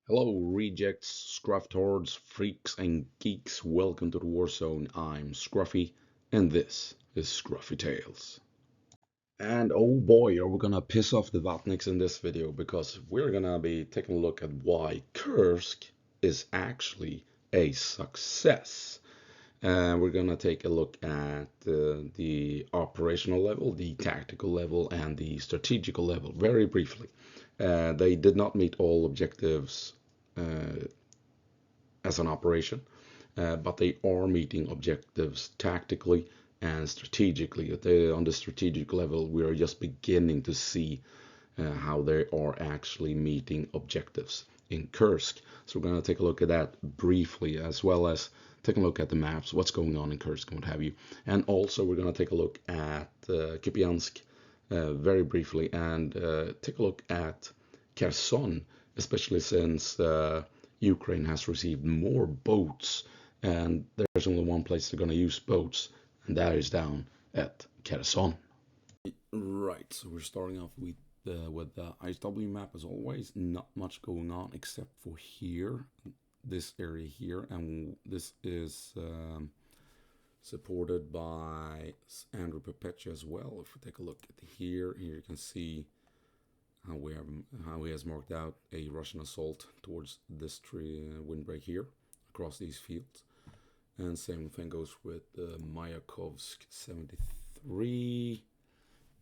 Hello, rejects, scruff hordes, freaks, and geeks. Welcome to the War Zone. I'm Scruffy, and this is Scruffy Tales. And oh boy, are we gonna piss off the Vatniks in this video because we're gonna be taking a look at why Kursk is actually a success. We're gonna take a look at the operational level, the tactical level, and the strategical level very briefly. They did not meet all objectives as an operation, but they are meeting objectives tactically and strategically. On the strategic level, we are just beginning to see how they are actually meeting objectives in Kursk. So we're going to take a look at that briefly, as well as take a look at the maps, what's going on in Kursk, and what have you. And also we're going to take a look at Kupiansk very briefly, and take a look at Kherson, especially since Ukraine has received more boats, and there's only one place they're going to use boats, and that is down at Kherson. Right, so we're starting off with the ISW map as always. Not much going on except for here, this area here, and this is supported by Andrew Perpetua as well. If we take a look at here you can see how he has marked out a Russian assault towards this tree windbreak here across these fields. And same thing goes with Mayakovsk 73.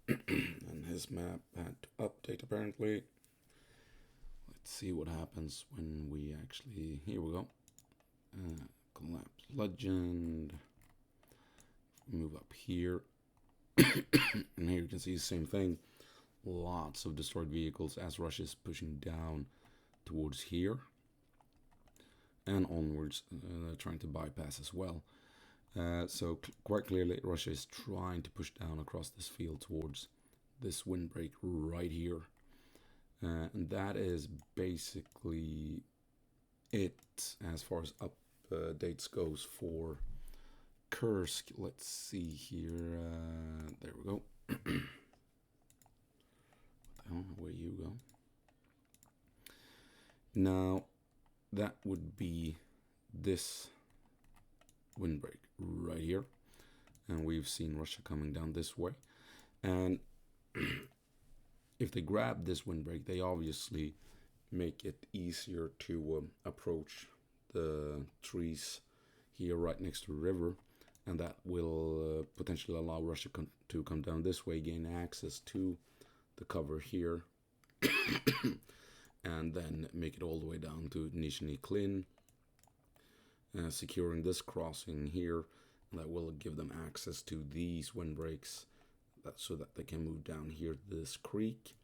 And his map had to update apparently. Let's see what happens when we actually, here we go. Collapse legend. Move up here. And here you can see the same thing. Lots of destroyed vehicles as Russia is pushing down towards here and onwards, trying to bypass as well. So quite clearly Russia is trying to push down across this field towards this windbreak right here. And that is basically it as far as updates goes for Kursk. Let's see here. There we go. Where you go. Now that would be this windbreak right here, and we've seen Russia coming down this way, and if they grab this windbreak they obviously make it easier to approach the trees here right next to the river, and that will potentially allow Russia to come down this way, gain access to the cover here, and then make it all the way down to Nizhny Klin, securing this crossing here. That will give them access to these windbreaks so that they can move down here this creek.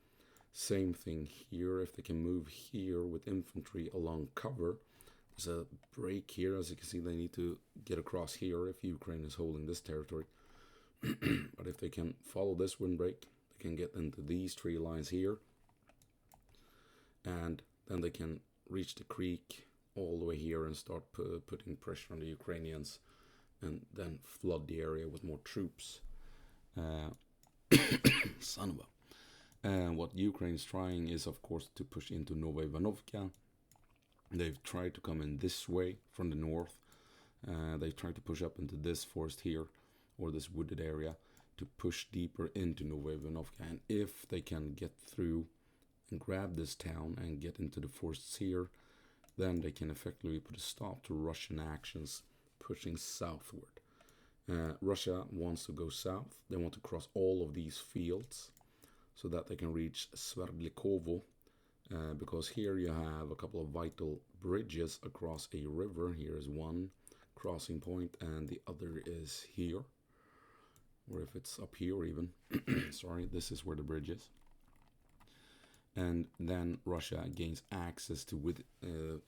Same thing here, if they can move here with infantry along cover. There's a break here, as you can see they need to get across here if Ukraine is holding this territory. But if they can follow this windbreak, can get into these tree lines here, and then they can reach the creek all the way here and start putting pressure on the Ukrainians, and then flood the area with more troops. Son of a. And what Ukraine is trying is, of course, to push into Nova Ivanovka. They've tried to come in this way from the north. They've tried to push up into this forest here, or this wooded area, to push deeper into Nova Ivanovka. And if they can get through and grab this town and get into the forests here, then they can effectively put a stop to Russian actions pushing southward. Russia wants to go south. They want to cross all of these fields so that they can reach Sverdlikovo, because here you have a couple of vital bridges across a river. Here is one crossing point, and the other is here, or if it's up here even. Sorry, this is where the bridge is. And then Russia gains access to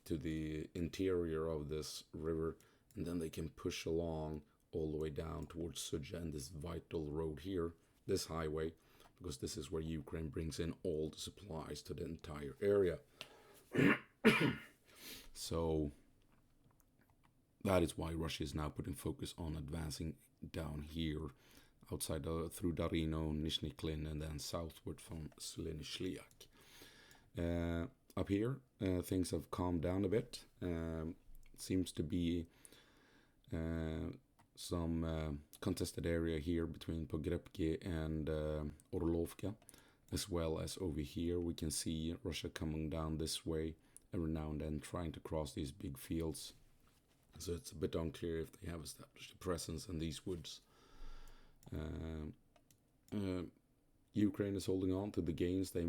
the interior of this river, and then they can push along all the way down towards Sudzha and this vital road here, this highway, because this is where Ukraine brings in all the supplies to the entire area. So that is why Russia is now putting focus on advancing down here, outside through Darino, Nizhny Klin, and then southward from Sliny Shliak. Up here, things have calmed down a bit. Seems to be some contested area here between Pogrebki and Orlovka, as well as over here we can see Russia coming down this way every now and then, trying to cross these big fields. So it's a bit unclear if they have established a presence in these woods. Ukraine is holding on to the gains they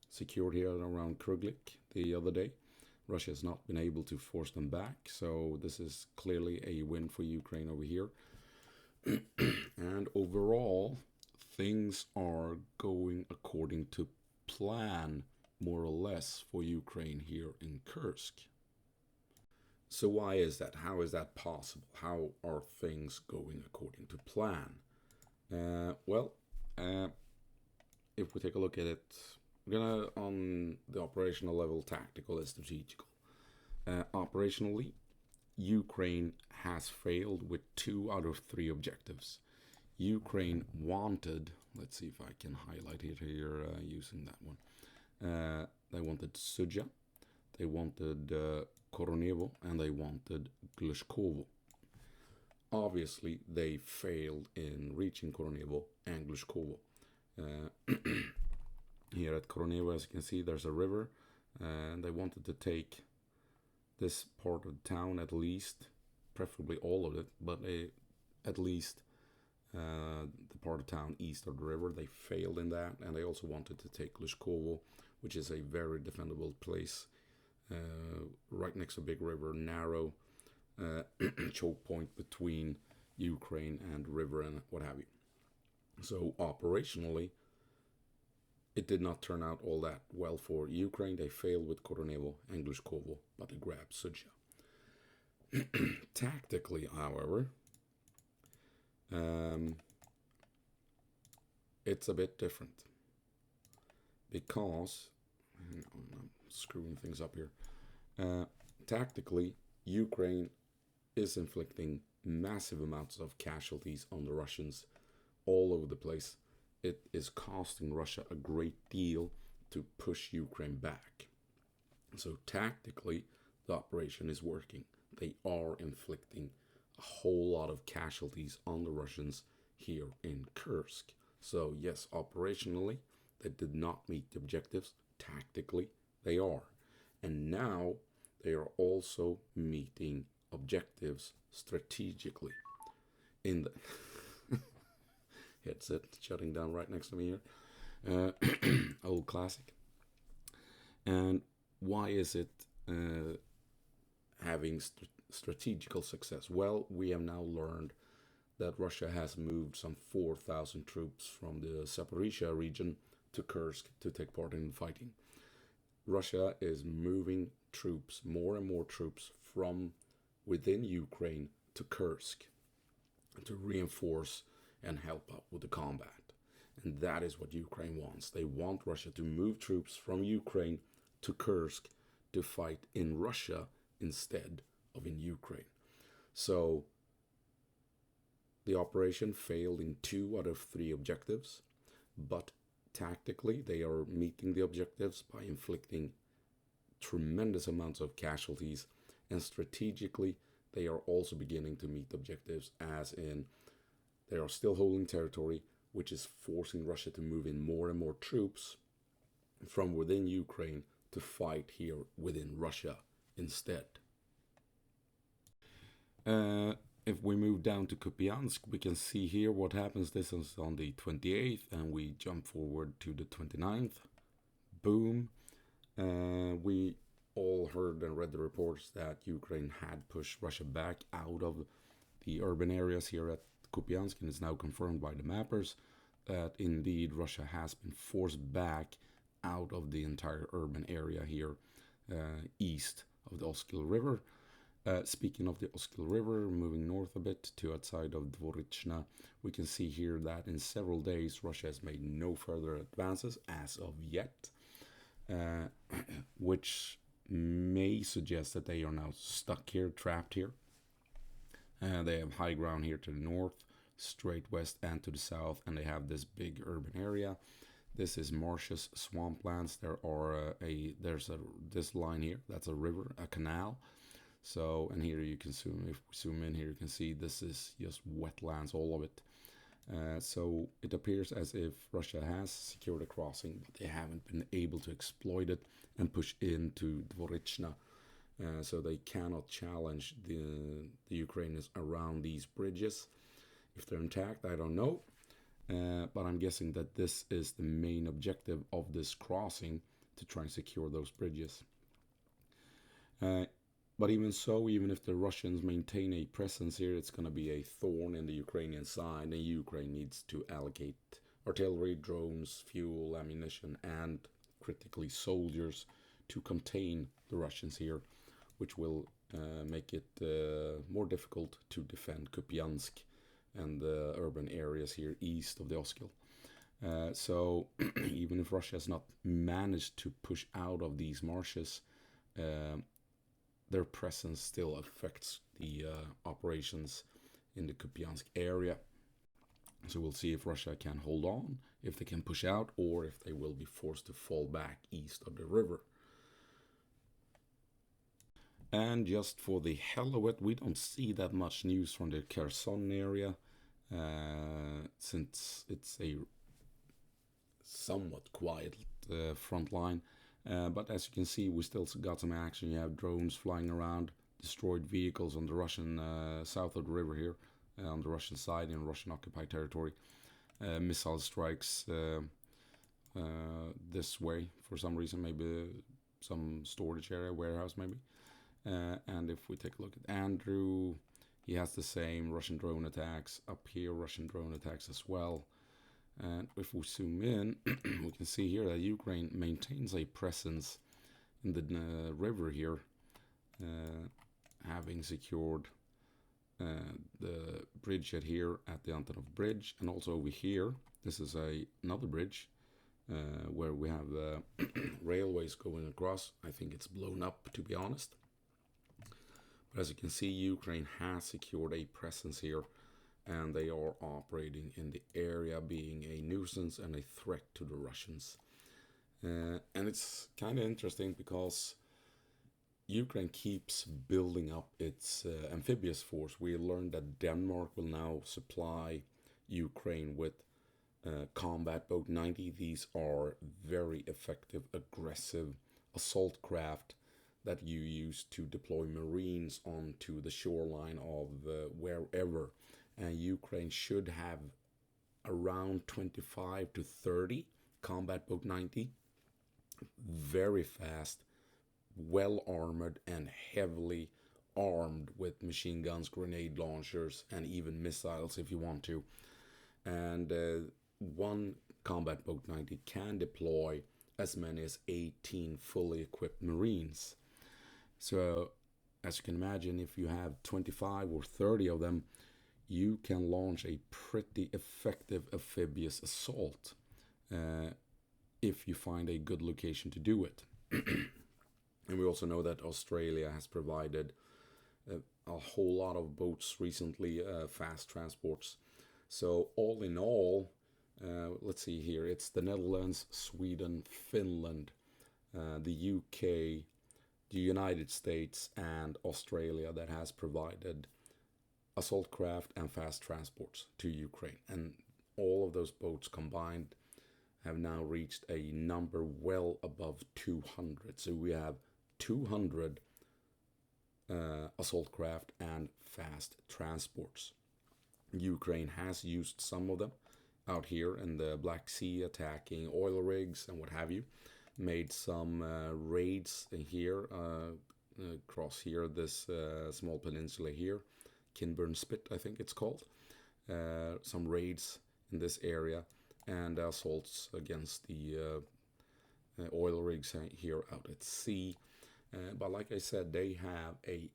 secured here around Kruglik the other day. Russia has not been able to force them back, so this is clearly a win for Ukraine over here. And overall, things are going according to plan, more or less, for Ukraine here in Kursk. So why is that? How is that possible? How are things going according to plan? If we take a look at it, we're gonna, on the operational level, tactical and strategical. Operationally, Ukraine has failed with 2 out of 3 objectives. Ukraine wanted, let's see if I can highlight it here using that one. They wanted Sudzha, they wanted Koronevo, and they wanted Glushkovo. Obviously, they failed in reaching Koronevo and Glushkovo. Here at Koronevo, as you can see, there's a river, and they wanted to take this part of the town at least, preferably all of it, but at least the part of town east of the river. They failed in that, and they also wanted to take Glushkovo, which is a very defendable place, right next to a big river, narrow choke point between Ukraine and river and what have you. So operationally, it did not turn out all that well for Ukraine. They failed with Koronevo and Glushkovo, but they grabbed Sudzha. Tactically, however, it's a bit different, because I'm screwing things up here. Tactically, Ukraine is inflicting massive amounts of casualties on the Russians all over the place. It is costing Russia a great deal to push Ukraine back. So tactically, the operation is working. They are inflicting a whole lot of casualties on the Russians here in Kursk. So yes, operationally, they did not meet the objectives. Tactically, they are. And now they are also meeting objectives strategically. In the headset shutting down right next to me here. Old classic. And why is it having strategical success? Well, we have now learned that Russia has moved some 4,000 troops from the Zaporizhia region to Kursk to take part in fighting. Russia is moving troops, more and more troops, from within Ukraine to Kursk to reinforce and help out with the combat. And that is what Ukraine wants. They want Russia to move troops from Ukraine to Kursk to fight in Russia instead of in Ukraine. So the operation failed in 2 out of 3 objectives, but tactically they are meeting the objectives by inflicting tremendous amounts of casualties, and strategically they are also beginning to meet objectives, as in they are still holding territory, which is forcing Russia to move in more and more troops from within Ukraine to fight here within Russia instead. If we move down to Kupiansk, we can see here what happens. This is on the 28th, and we jump forward to the 29th. Boom. We all heard and read the reports that Ukraine had pushed Russia back out of the urban areas here at Kupiansk, and it's now confirmed by the mappers that indeed Russia has been forced back out of the entire urban area here east of the Oskil River. Speaking of the Oskil River, moving north a bit to outside of Dvorichna, we can see here that in several days Russia has made no further advances as of yet, which may suggest that they are now stuck here, trapped here. They have high ground here to the north, straight west and to the south, and they have this big urban area. This is marshes, swamplands. There's this line here. That's a river, a canal. So, and here you can zoom. If we zoom in here, you can see this is just wetlands, all of it. So it appears as if Russia has secured a crossing, but they haven't been able to exploit it and push into Dvorichna. So they cannot challenge the Ukrainians around these bridges. If they're intact, I don't know. But I'm guessing that this is the main objective of this crossing, to try and secure those bridges. But even so, even if the Russians maintain a presence here, it's going to be a thorn in the Ukrainian side, and Ukraine needs to allocate artillery, drones, fuel, ammunition, and critically soldiers to contain the Russians here, which will make it more difficult to defend Kupiansk and the urban areas here east of the Oskil. So even if Russia has not managed to push out of these marshes, their presence still affects the operations in the Kupiansk area. So we'll see if Russia can hold on, if they can push out, or if they will be forced to fall back east of the river. And just for the hell of it, we don't see that much news from the Kherson area, since it's a somewhat quiet front line. But as you can see, we still got some action. You have drones flying around, destroyed vehicles on the Russian south of the river here, on the Russian side in Russian occupied territory. Missile strikes this way for some reason, maybe some storage area, warehouse maybe. And if we take a look at Andrew, he has the same Russian drone attacks. Up here, Russian drone attacks as well. And if we zoom in, we can see here that Ukraine maintains a presence in the river here, having secured the bridgehead here at the Antonov Bridge, and also over here. This is another bridge where we have railways going across. I think it's blown up, to be honest. But as you can see, Ukraine has secured a presence here, and they are operating in the area, being a nuisance and a threat to the Russians. And it's kind of interesting because Ukraine keeps building up its amphibious force. We learned that Denmark will now supply Ukraine with Combat Boat 90. These are very effective, aggressive assault craft that you use to deploy Marines onto the shoreline of wherever. And Ukraine should have around 25 to 30 Combat Boat 90. Very fast, well armored, and heavily armed with machine guns, grenade launchers, and even missiles if you want to. And one Combat Boat 90 can deploy as many as 18 fully equipped Marines. So, as you can imagine, if you have 25 or 30 of them, you can launch a pretty effective amphibious assault if you find a good location to do it. And we also know that Australia has provided a whole lot of boats recently, fast transports. So all in all, let's see here, it's the Netherlands, Sweden, Finland, the UK, the United States, and Australia that has provided assault craft and fast transports to Ukraine. And all of those boats combined have now reached a number well above 200. So we have 200 assault craft and fast transports. Ukraine has used some of them out here in the Black Sea, attacking oil rigs and what have you. Made some raids here, across here, this small peninsula here, Kinburn Spit, I think it's called. Some raids in this area, and assaults against the oil rigs here out at sea. But like I said, they have a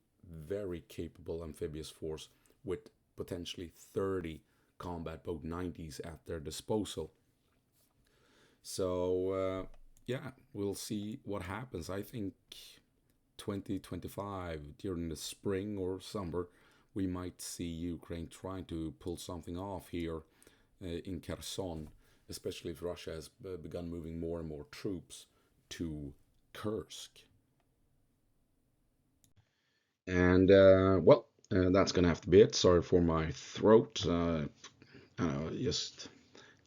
very capable amphibious force with potentially 30 Combat Boat 90s at their disposal. So, yeah, we'll see what happens. I think 2025, during the spring or summer, we might see Ukraine trying to pull something off here in Kherson, especially if Russia has begun moving more and more troops to Kursk. And that's gonna have to be it. Sorry for my throat. Just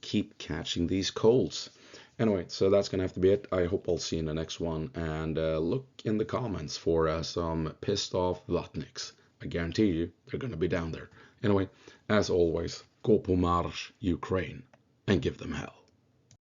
keep catching these colds. Anyway, so that's gonna have to be it. I hope I'll see you in the next one. And look in the comments for some pissed off Vatniks. I guarantee you they're gonna be down there. Anyway, as always, go på marsch, Ukraine, and give them hell.